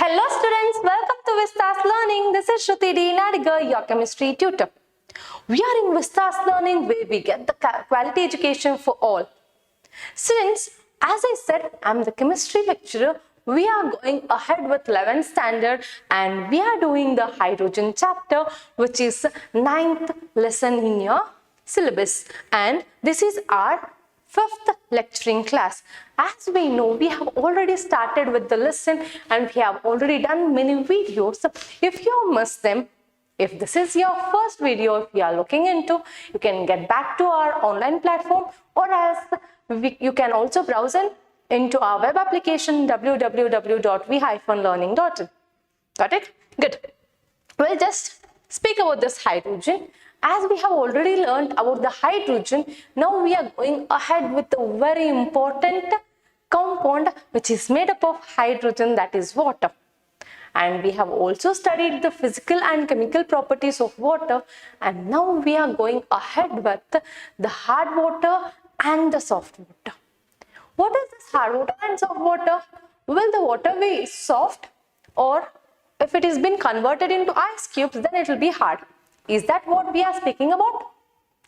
Hello students, welcome to Vistas Learning. This is Shruti D. Nadiga, your chemistry tutor. We are in Vistas Learning where we get the quality education for all. Students, as I said, I am the chemistry lecturer. We are going ahead with 11th standard and we are doing the hydrogen chapter, which is 9th lesson in your syllabus. And this is our 5th lecturing class. As we know, we have already started with the lesson and we have already done many videos. If you missed them, if this is your first video, if you are looking into, you can get back to our online platform, or else you can also browse into our web application www.v-learning.in. Got it? Good. We'll just speak about this hydrogen. As we have already learned about the hydrogen, now we are going ahead with a very important compound which is made up of hydrogen, that is water. And we have also studied the physical and chemical properties of water, and now we are going ahead with the hard water and the soft water. What is this hard water and soft water? Will the water be soft, or if it has been converted into ice cubes, then it will be hard? Is that what we are speaking about?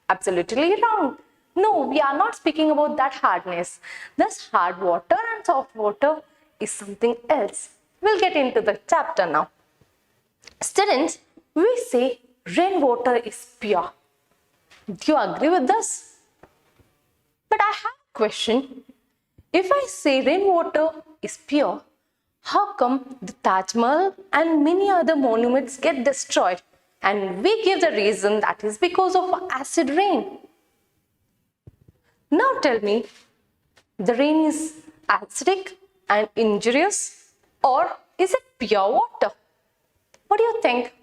Absolutely wrong. No, we are not speaking about that hardness. This hard water and soft water is something else. We'll get into the chapter now. Students, we say rainwater is pure. Do you agree with this? But I have a question. If I say rainwater is pure, how come the Taj Mahal and many other monuments get destroyed? And we give the reason that is because of acid rain. Now tell me, the rain is acidic and injurious, or is it pure water? What do you think?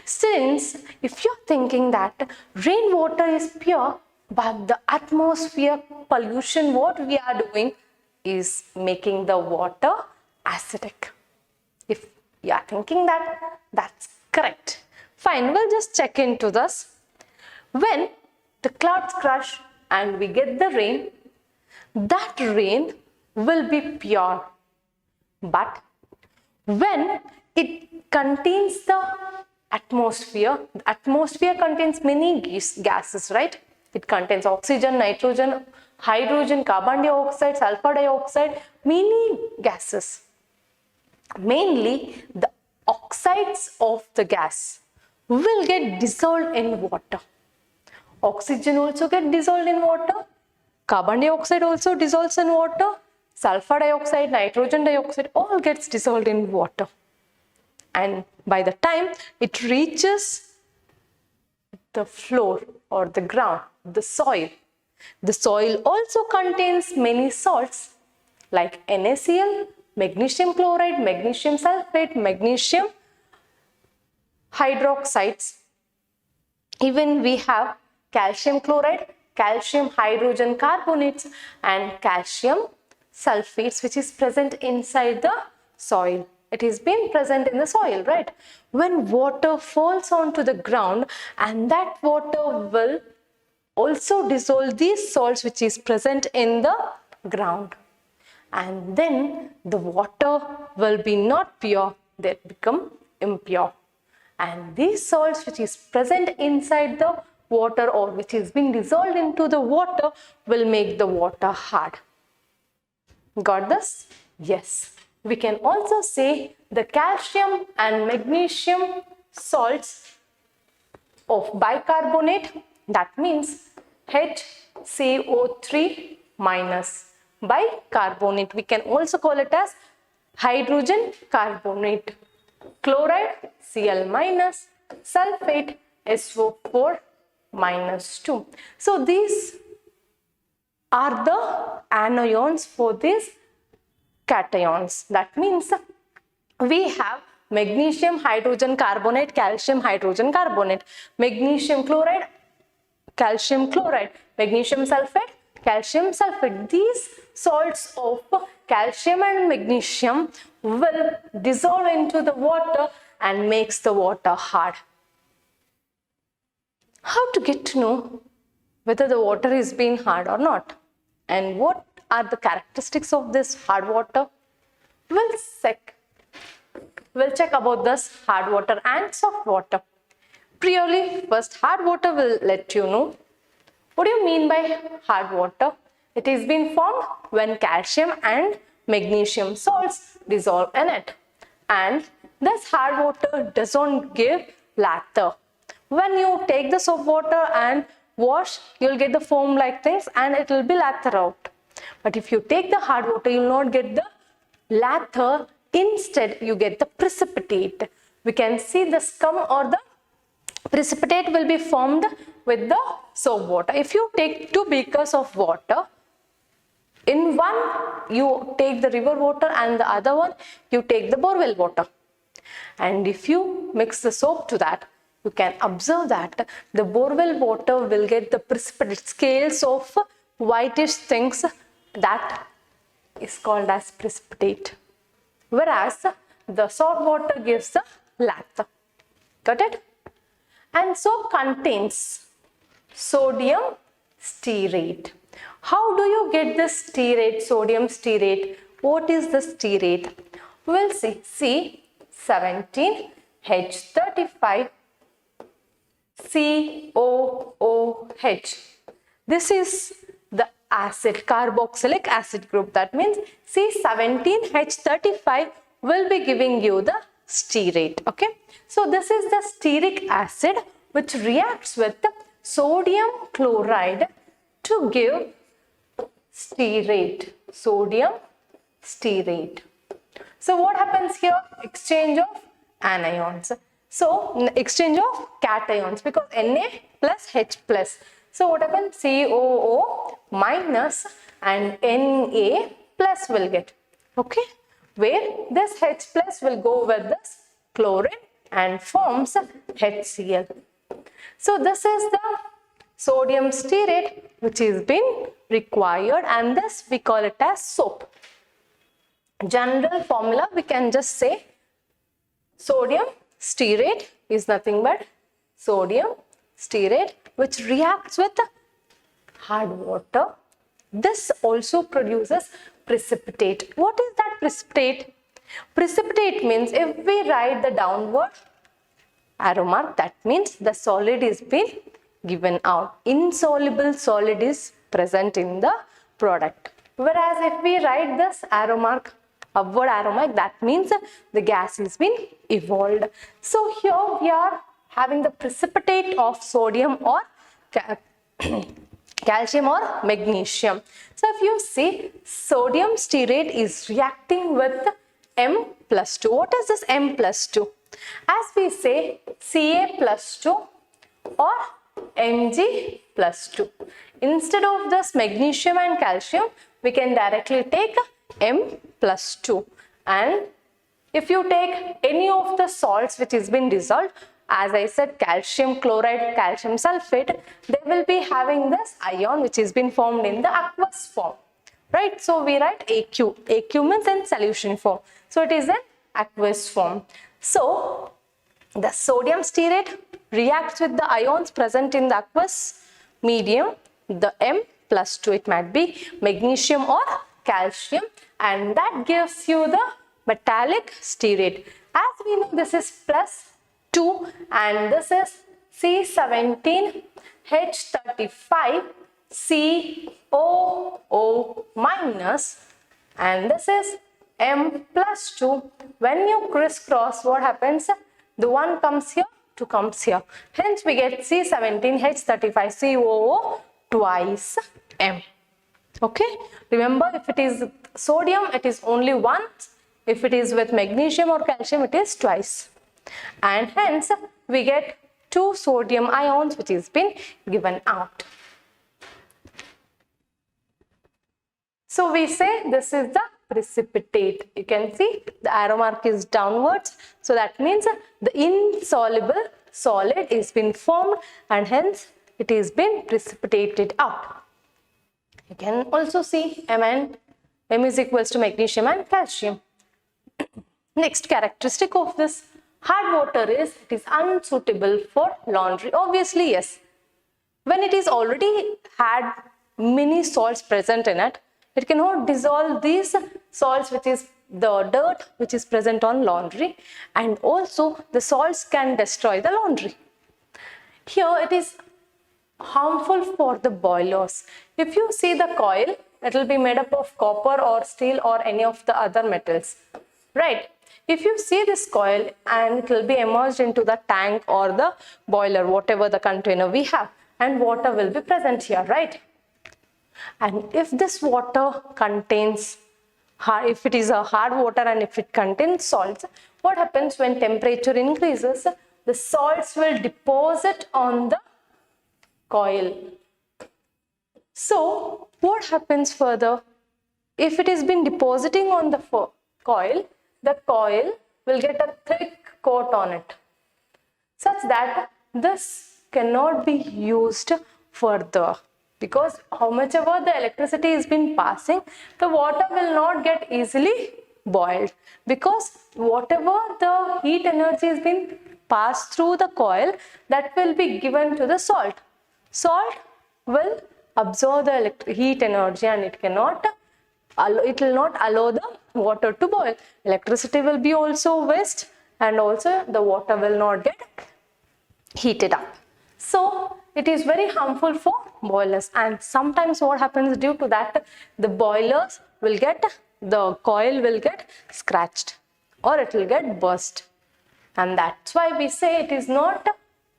Since if you're thinking that rainwater is pure, but the atmosphere pollution what we are doing is making the water acidic. If you are thinking that, that's correct. Fine, we'll just check into this. When the clouds crush and we get the rain, that rain will be pure. But when it contains the atmosphere contains many gases, right? It contains oxygen, nitrogen, hydrogen, carbon dioxide, sulfur dioxide, many gases. Mainly the oxides of the gas will get dissolved in water. Oxygen also get dissolved in water. Carbon dioxide also dissolves in water. Sulfur dioxide, nitrogen dioxide all gets dissolved in water. And by the time it reaches the floor or the ground, the soil also contains many salts like NaCl, magnesium chloride, magnesium sulfate, magnesium hydroxides. Even we have calcium chloride, calcium hydrogen carbonates, and calcium sulfates, which is present inside the soil. It is been present in the soil, right? When water falls onto the ground, and that water will also dissolve these salts which is present in the ground. And then the water will be not pure, they become impure. And these salts which is present inside the water or which is being dissolved into the water will make the water hard. Got this? Yes. We can also say the calcium and magnesium salts of bicarbonate, that means HCO3 minus. Bicarbonate, we can also call it as hydrogen carbonate. Chloride Cl minus, sulfate SO4 minus 2. So these are the anions for these cations. That means we have magnesium hydrogen carbonate, calcium hydrogen carbonate, magnesium chloride, calcium chloride, magnesium sulfate, calcium sulfate. These salts of calcium and magnesium will dissolve into the water and makes the water hard. How to get to know whether the water is being hard or not? And what are the characteristics of this hard water? We'll we'll check about this hard water and soft water. Priorly, first hard water will let you know. What do you mean by hard water? It is being formed when calcium and magnesium salts dissolve in it. And this hard water doesn't give lather. When you take the soap water and wash, you'll get the foam like things and it will be lather out. But if you take the hard water, you'll not get the lather. Instead, you get the precipitate. We can see the scum or the precipitate will be formed with the soap water. If you take 2 beakers of water, in one you take the river water and the other one you take the borewell water. And if you mix the soap to that, you can observe that the borewell water will get the precipitate scales of whitish things, that is called as precipitate. Whereas the salt water gives the lather. Got it? And soap contains sodium stearate. How do you get this stearate, sodium stearate? What is the stearate? We'll see C17H35 COOH. This is the acid, carboxylic acid group. That means C17H35 will be giving you the stearate. Okay, so this is the stearic acid which reacts with the sodium chloride to give stearate, sodium stearate. So what happens here? Exchange of anions. So exchange of cations, because Na plus H plus. So what happens? COO minus and Na plus will get. Okay, where this H plus will go with this chlorine and forms HCl. So this is the sodium stearate which is been required, and this we call it as soap. General formula we can just say sodium stearate is nothing but sodium stearate which reacts with hard water. This also produces precipitate. What is that precipitate? Precipitate means if we write the downward arrow mark, that means the solid is being given out. Insoluble solid is present in the product. Whereas if we write this arrow mark, upward arrow mark, that means the gas is being evolved. So here we are having the precipitate of sodium or calcium or magnesium. So if you see sodium stearate is reacting with M plus 2. What is this M plus 2? As we say Ca plus 2 or Mg plus 2. Instead of this magnesium and calcium, we can directly take M plus 2. And if you take any of the salts which has been dissolved, as I said, calcium chloride, calcium sulfate, they will be having this ion which has been formed in the aqueous form. Right? So we write AQ. AQ means in solution form. So it is in aqueous form. So the sodium stearate reacts with the ions present in the aqueous medium, the M plus 2, it might be magnesium or calcium, and that gives you the metallic stearate. As we know, this is plus 2 and this is C17H35 COO minus, and this is M plus 2. When you crisscross, what happens? The one comes here, 2 comes here. Hence we get C17H35 COO twice M. Okay, remember, if it is sodium, it is only once. If it is with magnesium or calcium, it is twice. And hence we get 2 sodium ions which is been given out. So we say this is the precipitate. You can see the arrow mark is downwards. So that means the insoluble solid is been formed and hence it is been precipitated out. You can also see M and M is equals to magnesium and calcium. Next characteristic of this hard water is it is unsuitable for laundry. Obviously, yes. When it is already had many salts present in it, It cannot dissolve these salts, which is the dirt which is present on laundry, and also the salts can destroy the laundry. Here it is harmful for the boilers. If you see the coil, it will be made up of copper or steel or any of the other metals, right? If you see this coil and it will be immersed into the tank or the boiler, whatever the container we have, and water will be present here, right? And if this water contains, if it is a hard water and if it contains salts, what happens when temperature increases? The salts will deposit on the coil. So what happens further? If it has been depositing on the coil will get a thick coat on it, such that this cannot be used further, because how much ever the electricity is been passing, the water will not get easily boiled, because whatever the heat energy has been passed through the coil, that will be given to the salt. Salt will absorb the heat energy and it will not allow the water to boil. Electricity will be also waste, and also the water will not get heated up. So it is very harmful for boilers, and sometimes what happens, due to that, the boilers will get, the coil will get scratched or it will get burst, and that's why we say it is not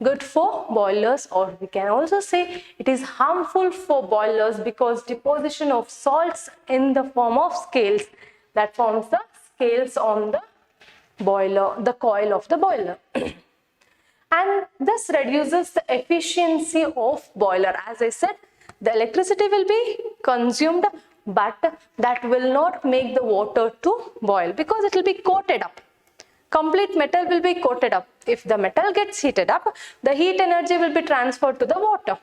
good for boilers, or we can also say it is harmful for boilers, because deposition of salts in the form of scales, that forms the scales on the boiler, the coil of the boiler. And this reduces the efficiency of boiler. As I said, the electricity will be consumed, but that will not make the water to boil, because it will be coated up. Complete metal will be coated up. If the metal gets heated up, the heat energy will be transferred to the water.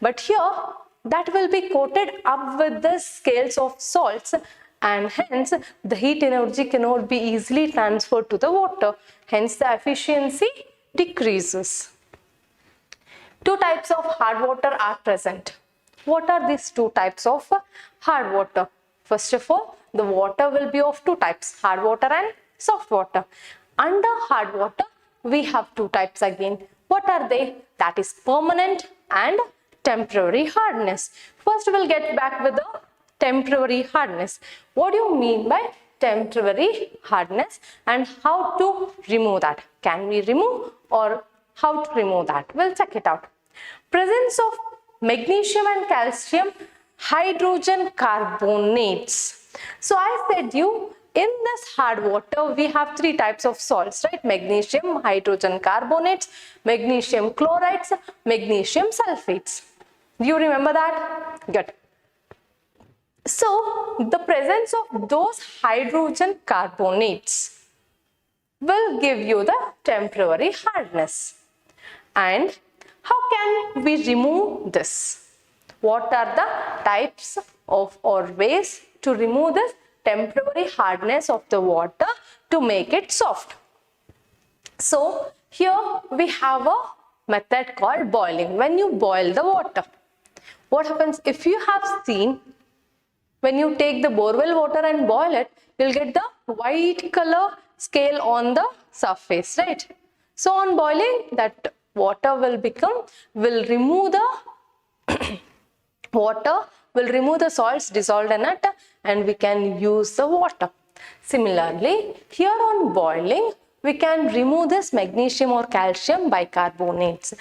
But here, that will be coated up with the scales of salts, and hence the heat energy cannot be easily transferred to the water. Hence the efficiency decreases. Two types of hard water are present. What are these two types of hard water? First of all, the water will be of two types, hard water and soft water. Under hard water, we have two types again. What are they? That is permanent and temporary hardness. First, we'll get back with the temporary hardness. What do you mean by temporary hardness, and how to remove that? Can we remove, or how to remove that? We'll check it out. Presence of magnesium and calcium hydrogen carbonates. So I said you, in this hard water, we have three types of salts, right? Magnesium, hydrogen carbonates, magnesium chlorides, magnesium sulfates. Do you remember that? Good. So, the presence of those hydrogen carbonates will give you the temporary hardness. And how can we remove this? What are the types of or ways to remove this temporary hardness of the water to make it soft? So here we have a method called boiling. When you boil the water, what happens? If you have seen, when you take the borewell water and boil it, you'll get the white color scale on the surface, right? So on boiling, that water will remove the water will remove the salts dissolved in it, and we can use the water. Similarly, here on boiling, we can remove this magnesium or calcium bicarbonates.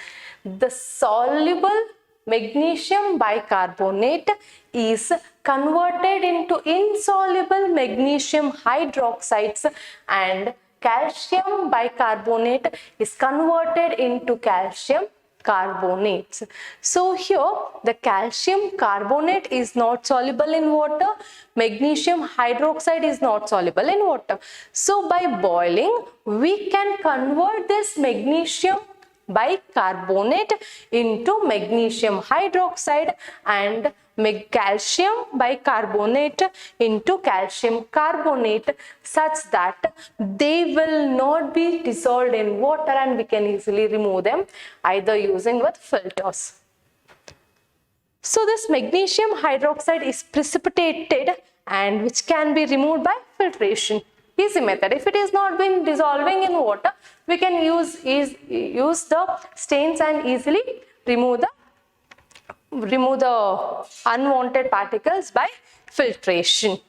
The soluble magnesium bicarbonate is converted into insoluble magnesium hydroxides, and calcium bicarbonate is converted into calcium carbonates. So here the calcium carbonate is not soluble in water, magnesium hydroxide is not soluble in water. So by boiling, we can convert this magnesium bicarbonate into magnesium hydroxide and calcium bicarbonate into calcium carbonate, such that they will not be dissolved in water and we can easily remove them either using with filters. So this magnesium hydroxide is precipitated and which can be removed by filtration. Easy method. If it is not been dissolving in water, we can use the stains and easily remove the unwanted particles by filtration.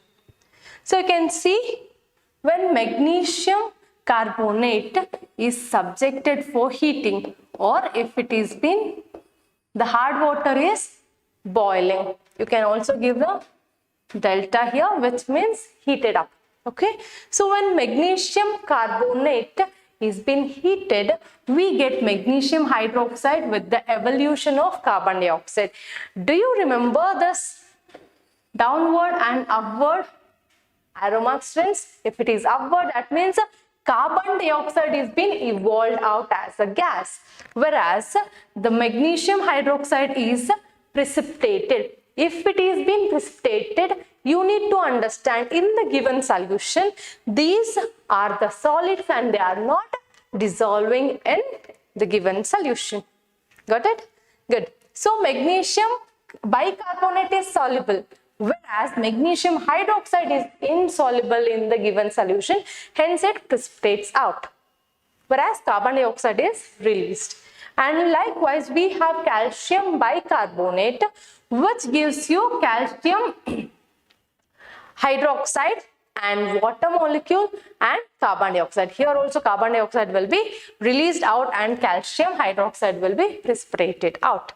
So you can see when magnesium carbonate is subjected for heating, or if it is been, the hard water is boiling. You can also give the delta here, which means heated up. Okay, so when magnesium carbonate is been heated, we get magnesium hydroxide with the evolution of carbon dioxide. Do you remember this downward and upward arrow marks, friends? If it is upward, that means carbon dioxide is being evolved out as a gas, whereas the magnesium hydroxide is precipitated. If it is being precipitated, you need to understand in the given solution, these are the solids and they are not dissolving in the given solution. Got it? Good. So magnesium bicarbonate is soluble, whereas magnesium hydroxide is insoluble in the given solution, hence it precipitates out, whereas carbon dioxide is released. And likewise, we have calcium bicarbonate, which gives you calcium hydroxide and water molecule and carbon dioxide. Here also carbon dioxide will be released out and calcium hydroxide will be precipitated out.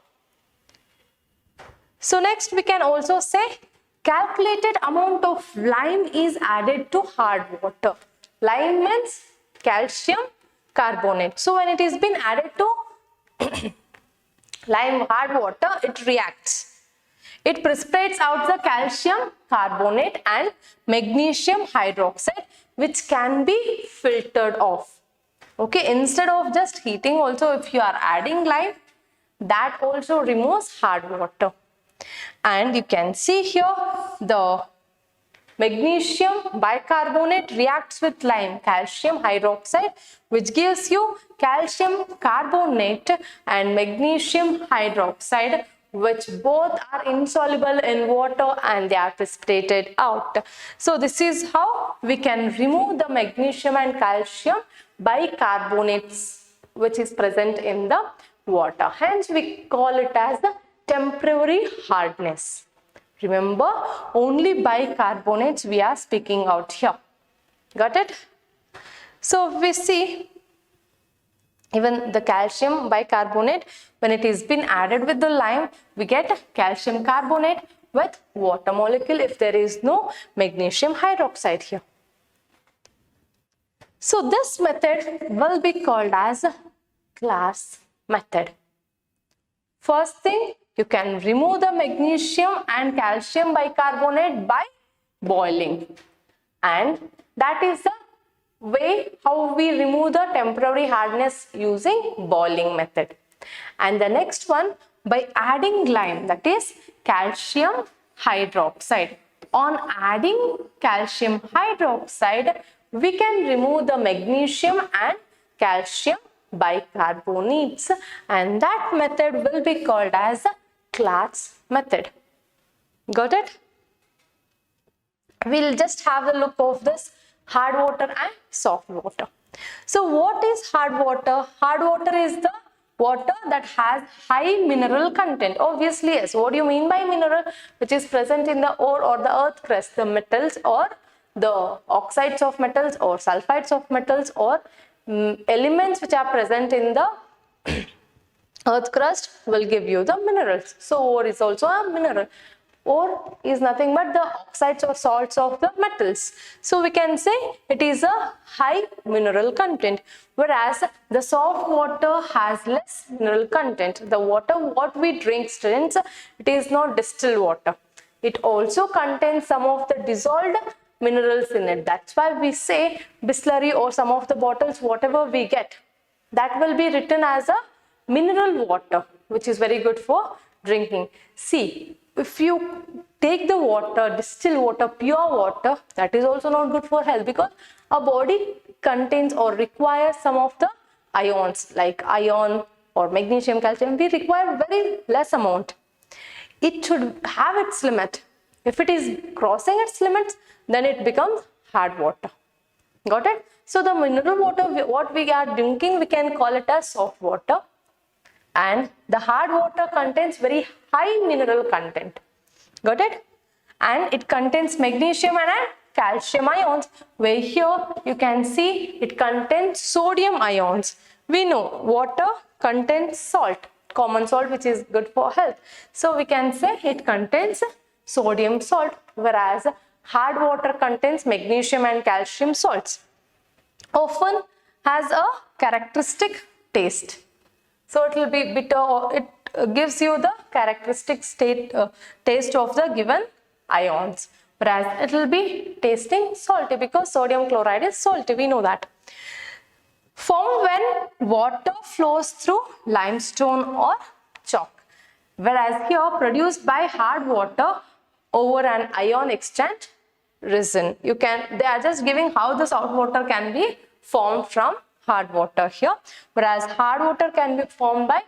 So next we can also say calculated amount of lime is added to hard water. Lime means calcium carbonate. So when it is been added to lime hard water, it reacts. It precipitates out the calcium carbonate and magnesium hydroxide, which can be filtered off. Okay, instead of just heating, also if you are adding lime, that also removes hard water. And you can see here the magnesium bicarbonate reacts with lime calcium hydroxide, which gives you calcium carbonate and magnesium hydroxide, which both are insoluble in water and they are precipitated out. So this is how we can remove the magnesium and calcium bicarbonates which is present in the water. Hence we call it as the temporary hardness. Remember, only bicarbonates we are speaking out here. Got it? So we see even the calcium bicarbonate, when it is been added with the lime, we get calcium carbonate with water molecule if there is no magnesium hydroxide here. So this method will be called as Claas method. First thing, you can remove the magnesium and calcium bicarbonate by boiling, and that is the way how we remove the temporary hardness using boiling method. And the next one, by adding lime, that is calcium hydroxide. On adding calcium hydroxide, we can remove the magnesium and calcium bicarbonates, and that method will be called as the Claas method. Got it? We'll just have a look of this hard water and soft water. So what is hard water? Hard water is the water that has high mineral content. Obviously, yes. What do you mean by mineral? Which is present in the ore or the earth crust, the metals or the oxides of metals or sulfides of metals or elements which are present in the earth crust will give you the minerals. So ore is also a mineral. Ore is nothing but the oxides or salts of the metals. So we can say it is a high mineral content, whereas the soft water has less mineral content. The water what we drink, students, it is not distilled water. It also contains some of the dissolved minerals in it. That's why we say Bisleri or some of the bottles, whatever we get, that will be written as a mineral water, which is very good for drinking. See, if you take the water, distilled water, pure water, that is also not good for health, because our body contains or requires some of the ions like iron or magnesium, calcium. We require very less amount. it should have its limit. If it is crossing its limits, then it becomes hard water. Got it? So the mineral water, what we are drinking, we can call it as soft water. And the hard water contains very high mineral content. Got it? And it contains magnesium and calcium ions, where here you can see it contains sodium ions. We know water contains salt, common salt, which is good for health. So we can say it contains sodium salt, whereas hard water contains magnesium and calcium salts. Often has a characteristic taste. So it will be bitter, or it gives you the characteristic taste of the given ions, whereas it will be tasting salty because sodium chloride is salty, we know that. Formed when water flows through limestone or chalk, whereas here produced by hard water over an ion exchange resin. They are just giving how the salt water can be formed from hard water here, whereas hard water can be formed by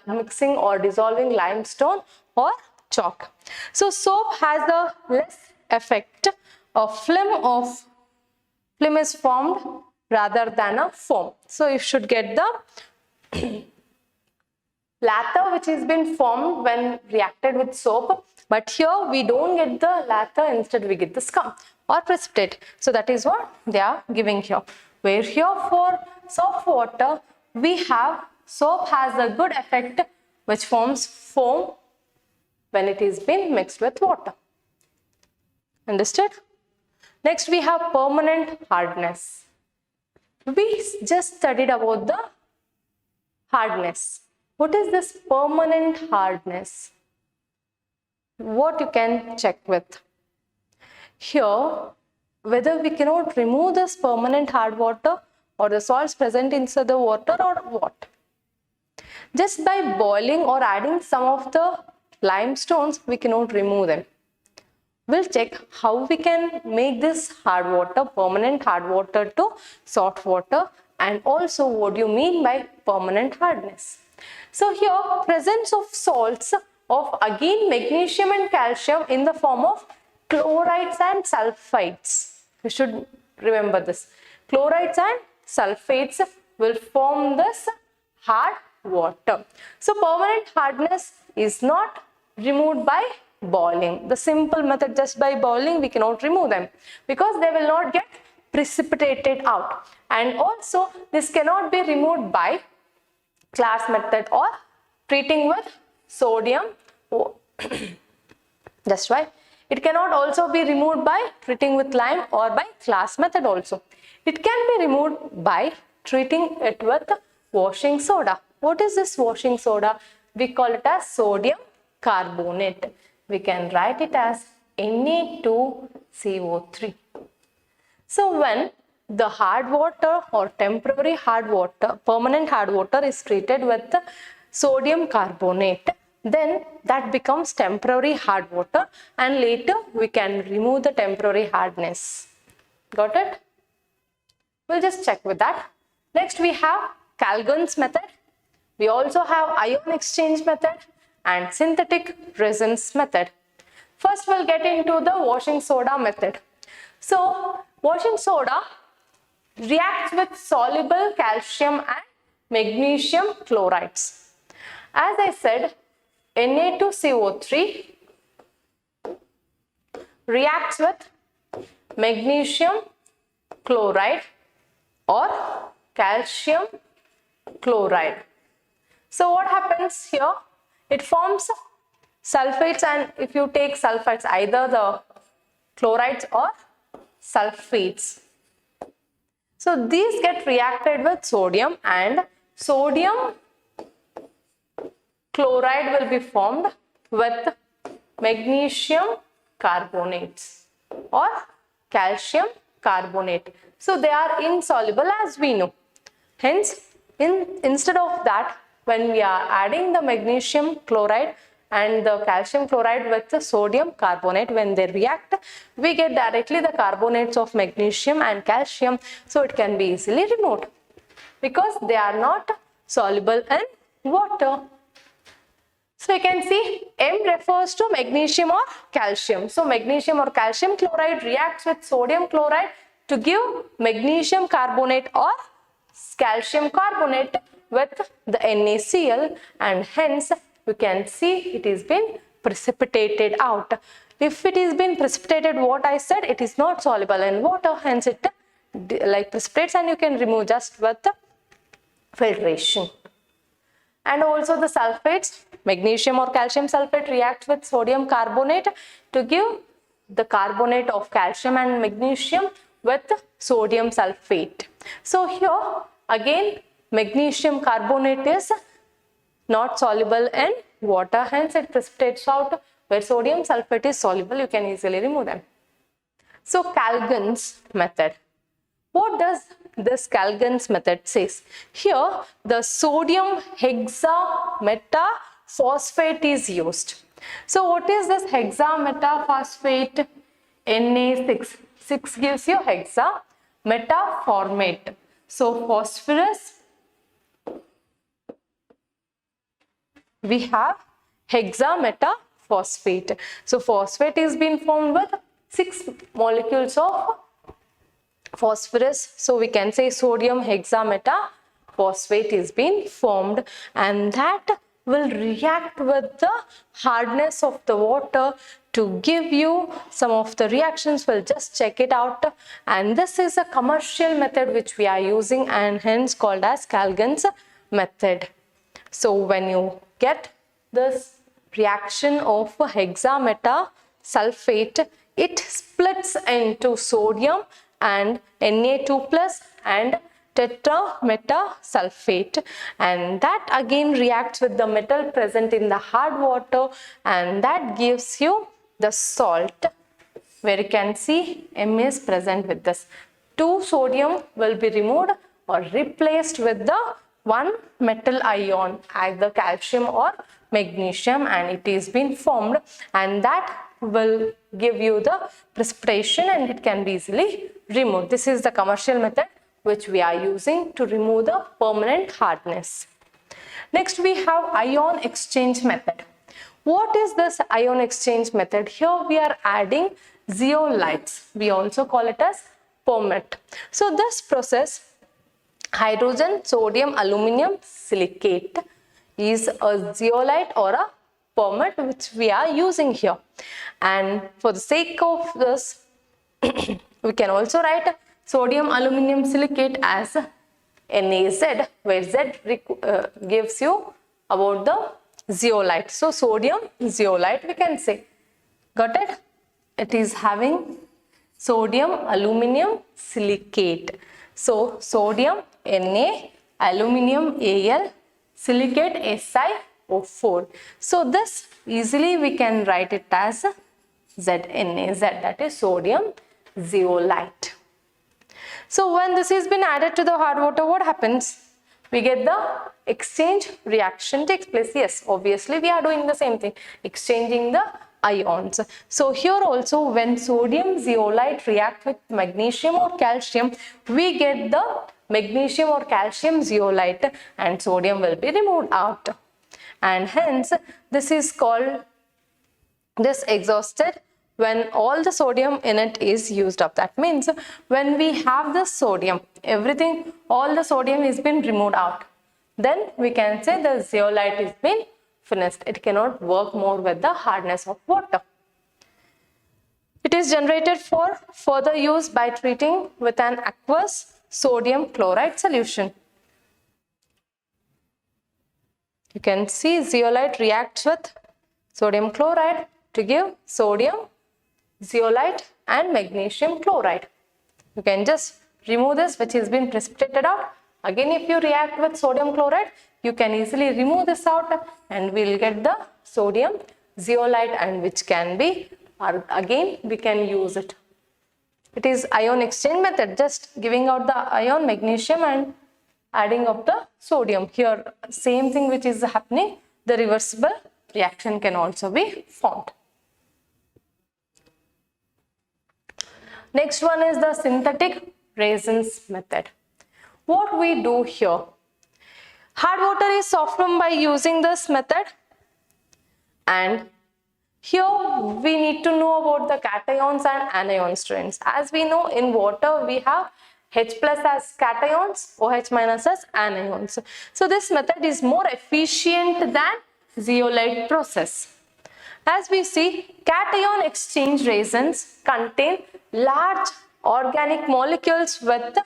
mixing or dissolving limestone or chalk. So soap has a less effect. A film is formed rather than a foam. So you should get the lather, which has been formed when reacted with soap, but here we don't get the lather, instead we get the scum or precipitate. So that is what they are giving here. Where here for soft water, we have soap has a good effect which forms foam when it is been mixed with water. Understood? Next we have permanent hardness. We just studied about the hardness. What is this permanent hardness? What you can check with? Here, whether we cannot remove this permanent hard water or the salts present inside the water or what. Just by boiling or adding some of the limestones, we cannot remove them. We'll check how we can make this hard water, permanent hard water to soft water, and also what do you mean by permanent hardness. So here, presence of salts of again magnesium and calcium in the form of chlorides and sulfides. You should remember this. Chlorides and sulfates will form this hard water. So permanent hardness is not removed by boiling. The simple method, just by boiling we cannot remove them because they will not get precipitated out. And also this cannot be removed by glass method or treating with sodium. That's why it cannot also be removed by treating with lime or by glass method also. It can be removed by treating it with washing soda. What is this washing soda? We call it as sodium carbonate. We can write it as Na2CO3. So when the hard water or temporary hard water, permanent hard water is treated with sodium carbonate, then that becomes temporary hard water, and later we can remove the temporary hardness. Got it? We'll just check with that. Next we have Calgon's method. We also have ion exchange method and synthetic resins method. First we'll get into the washing soda method. So washing soda reacts with soluble calcium and magnesium chlorides. As I said, Na2CO3 reacts with magnesium chloride or calcium chloride. So what happens here? It forms sulfates, and if you take sulfides, either the chlorides or sulfates. So these get reacted with sodium, and sodium chloride will be formed with magnesium carbonates or calcium carbonate. So they are insoluble, as we know. Hence, instead of that, when we are adding the magnesium chloride and the calcium chloride with the sodium carbonate, when they react, we get directly the carbonates of magnesium and calcium. So it can be easily removed because they are not soluble in water. So you can see M refers to magnesium or calcium. So magnesium or calcium chloride reacts with sodium chloride to give magnesium carbonate or calcium carbonate with the NaCl, and hence you can see it is been precipitated out. If it is been precipitated, what I said, it is not soluble in water, hence it like precipitates, and you can remove just with the filtration. And also the sulfates, magnesium or calcium sulfate reacts with sodium carbonate to give the carbonate of calcium and magnesium with sodium sulfate. So here again magnesium carbonate is not soluble in water, hence it precipitates out. Where sodium sulfate is soluble, you can easily remove them. So Calgon's method. What does this Calgon's method says? Here the sodium hexametaphosphate is used. So what is this hexametaphosphate? Na6. 6 gives you hexametaphormate. So phosphorus, we have hexametaphosphate. So phosphate is being formed with 6 molecules of phosphorus. So we can say sodium hexametaphosphate is being formed, and that will react with the hardness of the water to give you some of the reactions. We'll just check it out. And this is a commercial method which we are using, and hence called as Calgon's method. So when you get this reaction of hexametasulfate, it splits into sodium and Na2 plus and tetrametasulfate, and that again reacts with the metal present in the hard water, and that gives you the salt, where you can see M is present with this. 2 sodium will be removed or replaced with the 1 metal ion, either calcium or magnesium, and it is been formed, and that will give you the precipitation, and it can be easily removed. This is the commercial method which we are using to remove the permanent hardness. Next we have ion exchange method. What is this ion exchange method? Here we are adding zeolites. We also call it as permate. So this process, hydrogen sodium aluminum silicate, is a zeolite or a permate which we are using here. And for the sake of this, we can also write sodium aluminum silicate as NaZ, where Z gives you about the zeolite. So sodium zeolite we can say. Got it? It is having sodium aluminum silicate. So sodium Na, aluminum Al, silicate SiO4. So this easily we can write it as ZnAZ, that is sodium zeolite. So when this has been added to the hard water, what happens? We get the exchange reaction takes place. Yes, obviously we are doing the same thing, exchanging the ions. So here also when sodium zeolite react with magnesium or calcium, we get the magnesium or calcium zeolite, and sodium will be removed out. And hence this is called this exhausted when all the sodium in it is used up. That means when we have the sodium, everything, all the sodium is been removed out, then we can say the zeolite is been finished. It cannot work more with the hardness of water. It is generated for further use by treating with an aqueous sodium chloride solution. You can see zeolite reacts with sodium chloride to give sodium zeolite and magnesium chloride. You can just remove this which has been precipitated out. Again, if you react with sodium chloride, you can easily remove this out, and we will get the sodium zeolite, and which can be, or again we can use it. It is ion exchange method, just giving out the ion magnesium and adding of the sodium. Here same thing which is happening, the reversible reaction can also be formed. Next one is the synthetic resins method. What we do here, hard water is softened by using this method, And here we need to know about the cations and anions, students. As we know, in water we have H plus as cations, OH minus as anions. So this method is more efficient than zeolite process. As we see, cation exchange reactions contain large organic molecules with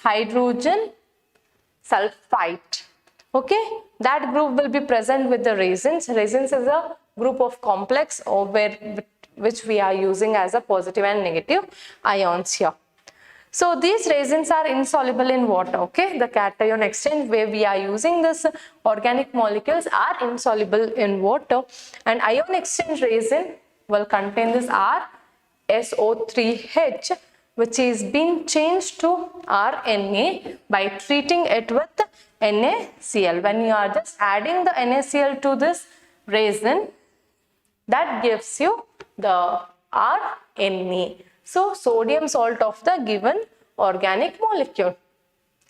hydrogen sulfide. Okay, that group will be present with the resins. Resins is a group of complex which we are using as a positive and negative ions here. So these resins are insoluble in water. Okay, the cation exchange where we are using this organic molecules are insoluble in water, and ion exchange resin will contain this RSO3H, which is being changed to RNA by treating it with NaCl. When you are just adding the NaCl to this resin, that gives you the RNA. So sodium salt of the given organic molecule.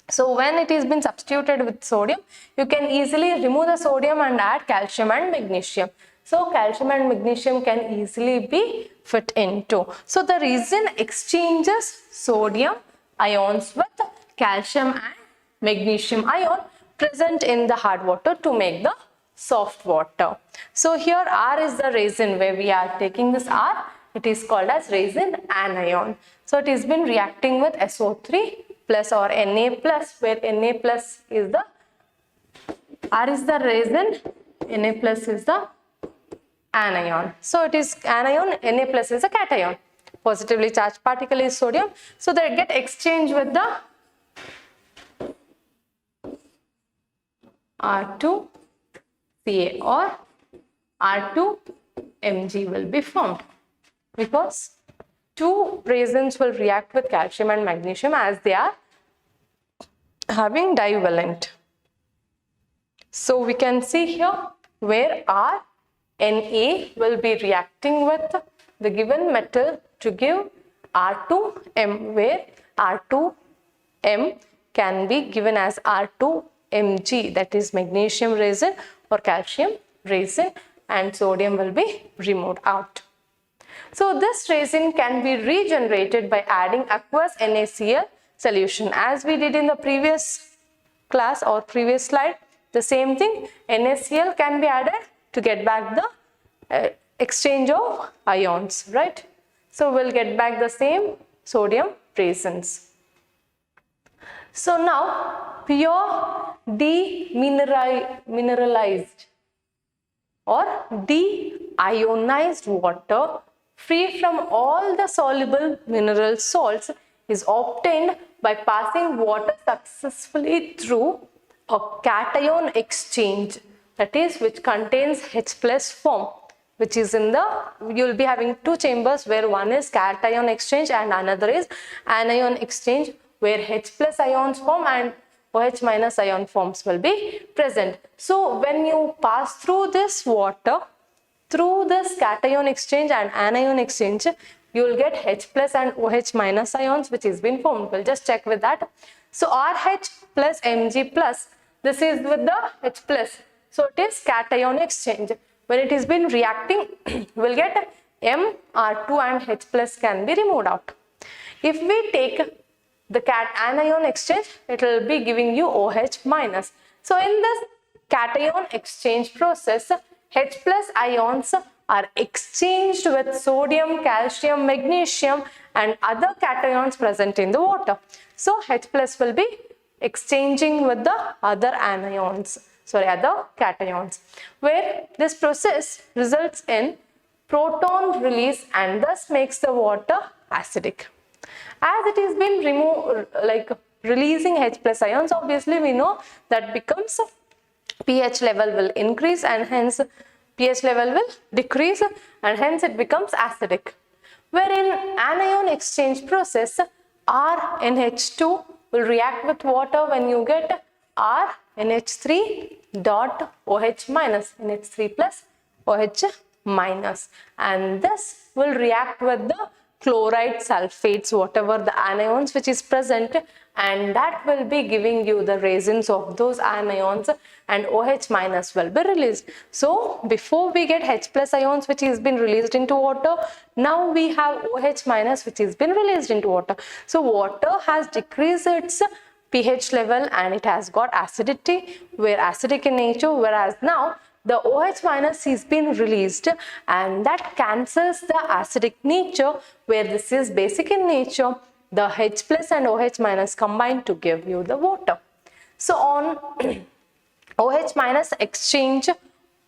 So when it is been substituted with sodium, you can easily remove the sodium and add calcium and magnesium. So calcium and magnesium can easily be fit into. So the resin exchanges sodium ions with calcium and magnesium ion present in the hard water to make the soft water. So here R is the resin where we are taking this R. It is called as resin anion. So it has been reacting with SO3 plus or Na plus, where Na plus is the R is the resin, Na plus is the anion. So it is anion, Na plus is a cation. Positively charged particle is sodium. So they get exchanged with the R2Ca or R2Mg will be formed, because two resins will react with calcium and magnesium as they are having divalent. So we can see here where RNA will be reacting with the given metal to give R2M, where R2M can be given as R2Mg, that is magnesium resin or calcium resin, and sodium will be removed out. So this resin can be regenerated by adding aqueous NaCl solution. As we did in the previous class or previous slide, the same thing, NaCl can be added to get back the exchange of ions, right? So we'll get back the same sodium resins. So now pure demineralized or deionized water free from all the soluble mineral salts is obtained by passing water successfully through a cation exchange, that is, which contains H plus form, which is in the, you will be having two chambers where one is cation exchange and another is anion exchange, where H plus ions form and OH minus ion forms will be present. So when you pass through this water, through this cation exchange and anion exchange, you will get H plus and OH minus ions which is been formed. We'll just check with that. So RH plus Mg plus, this is with the H plus. So it is cation exchange. When it is been reacting, we'll get M, R2 and H plus can be removed out. If we take the anion exchange, it will be giving you OH minus. So in this cation exchange process, H plus ions are exchanged with sodium, calcium, magnesium and other cations present in the water. So H plus will be exchanging with the other anions, other cations, where this process results in proton release and thus makes the water acidic. As it is been releasing H plus ions, obviously we know that becomes pH level will increase and hence pH level will decrease and hence it becomes acidic. Wherein anion exchange process, RNH2 will react with water when you get RNH3 dot OH minus, NH3 plus OH minus, and this will react with the chloride sulfates, whatever the anions which is present, and that will be giving you the resonance of those anions, and OH minus will be released. So before we get H plus ions which has been released into water, now we have OH minus which has been released into water. So water has decreased its pH level and it has got acidity, where acidic in nature, whereas now the OH minus is been released and that cancels the acidic nature, where this is basic in nature. The H plus and OH minus combine to give you the water. So on OH minus exchange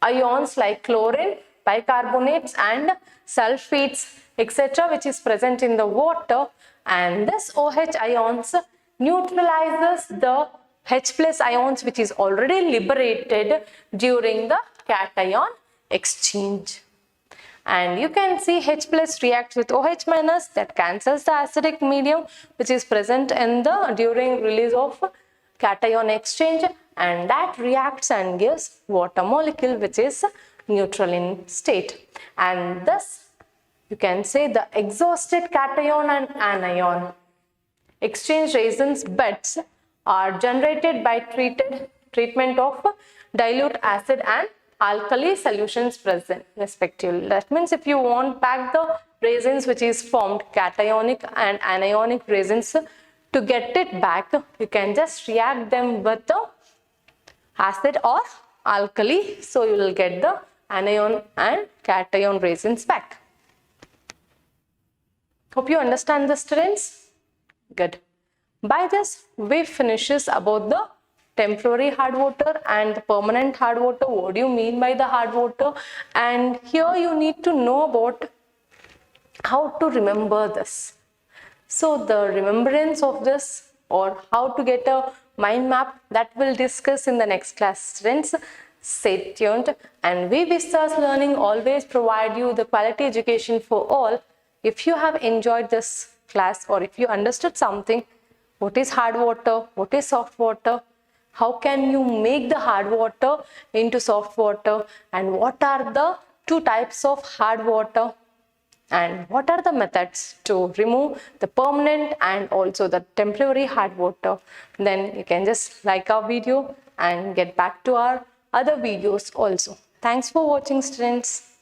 ions like chlorine, bicarbonates and sulfates etc. which is present in the water, and this OH ions neutralizes the H plus ions which is already liberated during the cation exchange. And you can see H plus reacts with OH minus, that cancels the acidic medium which is present in the during release of cation exchange, and that reacts and gives water molecule which is neutral in state. And thus you can say the exhausted cation and anion exchange resonance beds are generated by treatment of dilute acid and alkali solutions present respectively. That means if you want back the resins which is formed, cationic and anionic resins, to get it back you can just react them with the acid or alkali, so you will get the anion and cation resins back. Hope you understand this, students. Good. By this we finishes about the temporary hard water and the permanent hard water. What do you mean by the hard water? And here you need to know about how to remember this. So the remembrance of this, or how to get a mind map, that we'll discuss in the next class, students. Stay tuned, and we Vistas Learning always provide you the quality education for all. If you have enjoyed this class, or if you understood something, what is hard water, what is soft water, how can you make the hard water into soft water, and what are the two types of hard water, and what are the methods to remove the permanent and also the temporary hard water, then you can just like our video and get back to our other videos also. Thanks for watching, students.